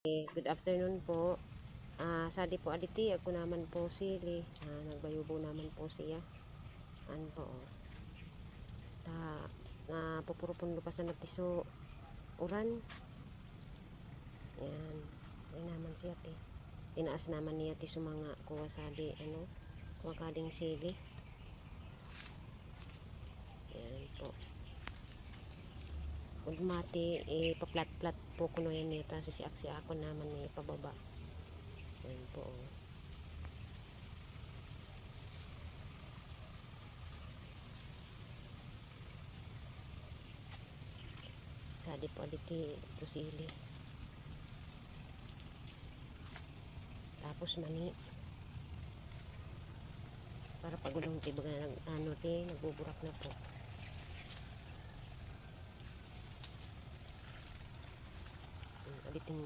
Good afternoon po. Sadi po aditi, ako naman po sili. Nagbayubo naman po siya. Ano po, oh. Pupuro-pundo pa sa natiso. Uran. Yan. Yan naman siya, ti. Tinaas naman niya, ti, sumanga kuha sadi, kuha kading sili. Yan po. Kung mati, pa-plat-plat po kuno yan nita. Sisiak-siakon naman ni pababa. Yan po, oh. Sadi po aditi pusili. Tapos mani. Para pagulong tibaga nagbuburak na po. Aditing